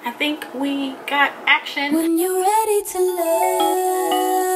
I think we got action. When you're ready to love.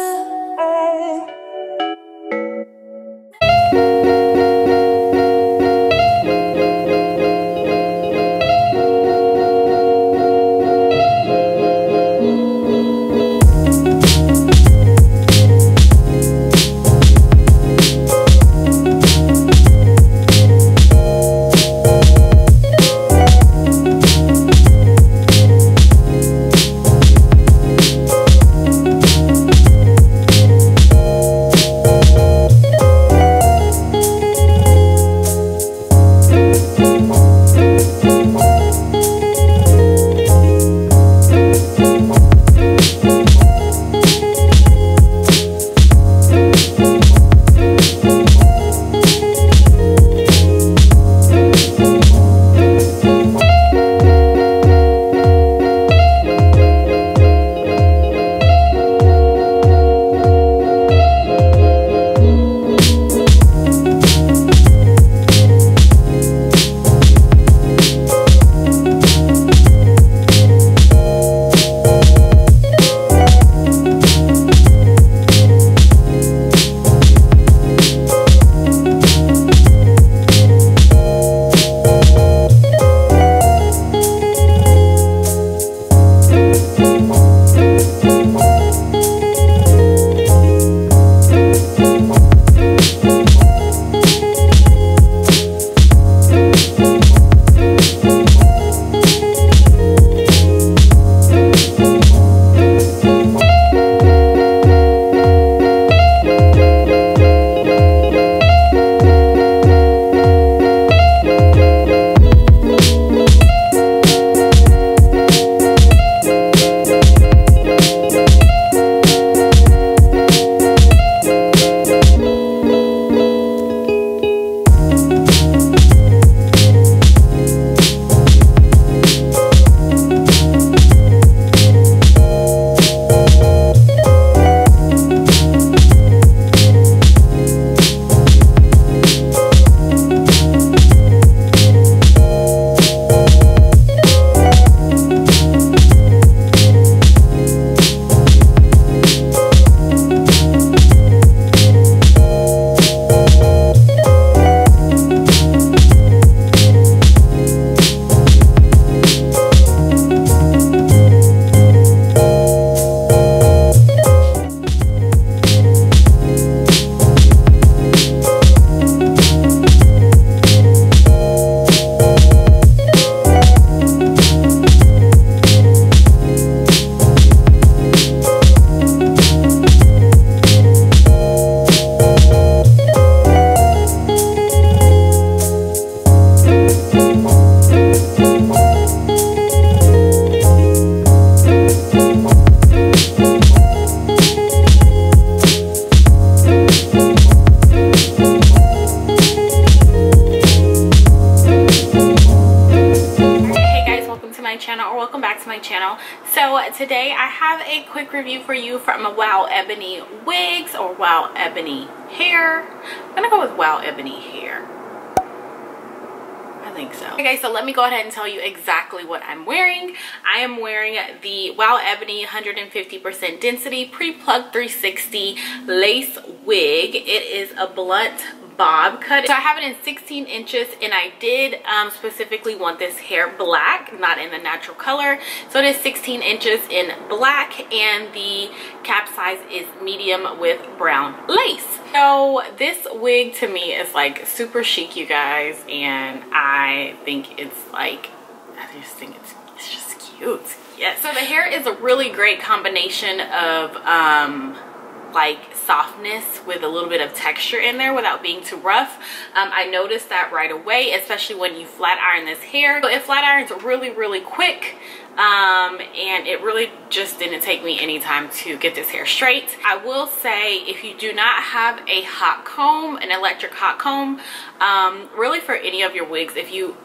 So today I have a quick review for you from WOWEBONY wigs or WOWEBONY hair. I'm gonna go with WOWEBONY hair. I think so. Okay, so let me go ahead and tell you exactly what I'm wearing. I am wearing the WOWEBONY 150% density pre-plug 360 lace wig. It is a blunt bob cut. So I have it in 16 inches and I did specifically want this hair black, not in the natural color. So it is 16 inches in black and the cap size is medium with brown lace. So this wig to me is like super chic, you guys, and I think it's like, I just think it's just cute. Yeah, so the hair is a really great combination of like softness with a little bit of texture in there without being too rough. I noticed that right away, especially when you flat iron this hair. So it flat irons really quick, and it really just didn't take me any time to get this hair straight. I will say, if you do not have a hot comb, an electric hot comb, really for any of your wigs, if you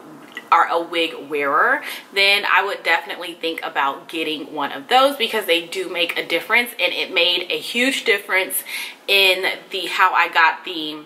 are a wig wearer, then I would definitely think about getting one of those, because they do make a difference, and it made a huge difference in the how I got the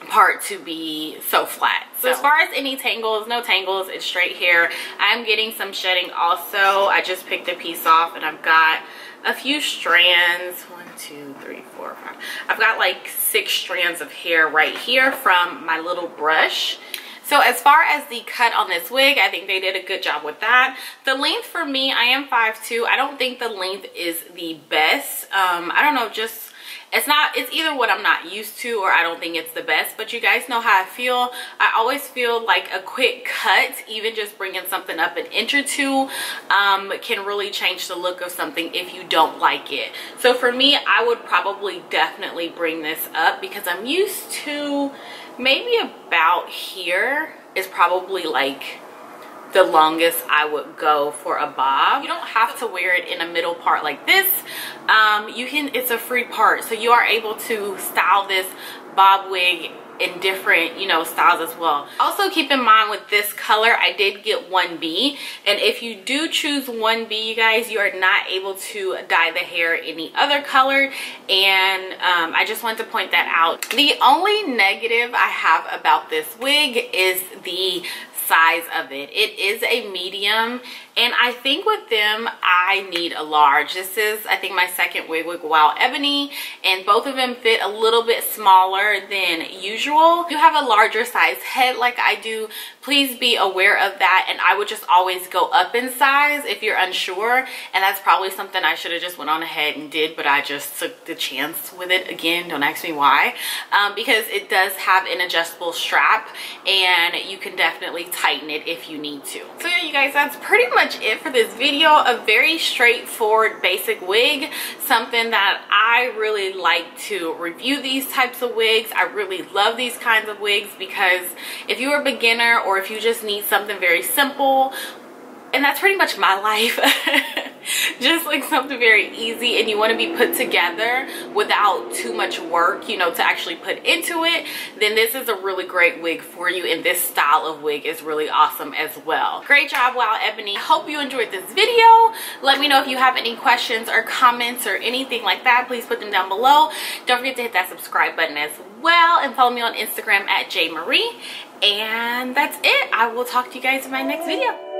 part to be so flat. So as far as any tangles, no tangles, it's straight hair. I'm getting some shedding also. I just picked a piece off and I've got a few strands. 1, 2, 3, 4, 5. I've got like 6 strands of hair right here from my little brush. So as far as the cut on this wig, I think they did a good job with that. The length for me, I am 5'2". I don't think the length is the best. I don't know, just it's either what I'm not used to or I don't think it's the best, but you guys know how I feel. I always feel like a quick cut, even just bringing something up an inch or two, can really change the look of something if you don't like it. So for me, I would probably definitely bring this up because I'm used to maybe about here is probably like the longest I would go for a bob. You don't have to wear it in a middle part like this. It's a free part, so you are able to style this bob wig in different, you know, styles as well. Also keep in mind with this color, I did get 1B, and if you do choose 1B, you guys, you are not able to dye the hair any other color, and I just wanted to point that out. The only negative I have about this wig is the size of it. It is a medium, and I think with them I need a large. This is, I think, my second wig with WOWEBONY, and both of them fit a little bit smaller than usual. If you have a larger size head like I do, please be aware of that, and I would just always go up in size if you're unsure, and that's probably something I should have just went on ahead and did, but I just took the chance with it. Again, don't ask me why, because it does have an adjustable strap and you can definitely tighten it if you need to. So yeah, you guys, that's pretty much it for this video. A very straightforward basic wig, something that I really like to review these types of wigs. I really love these kinds of wigs because if you're a beginner or if you just need something very simple, and that's pretty much my life, just like something very easy, and you want to be put together without too much work, you know, to actually put into it, then this is a really great wig for you, and this style of wig is really awesome as well. Great job, WOWEBONY. Hope you enjoyed this video. Let me know if you have any questions or comments or anything like that. Please put them down below. Don't forget to hit that subscribe button as well, and follow me on Instagram at jmarie. And that's it. I will talk to you guys in my next video.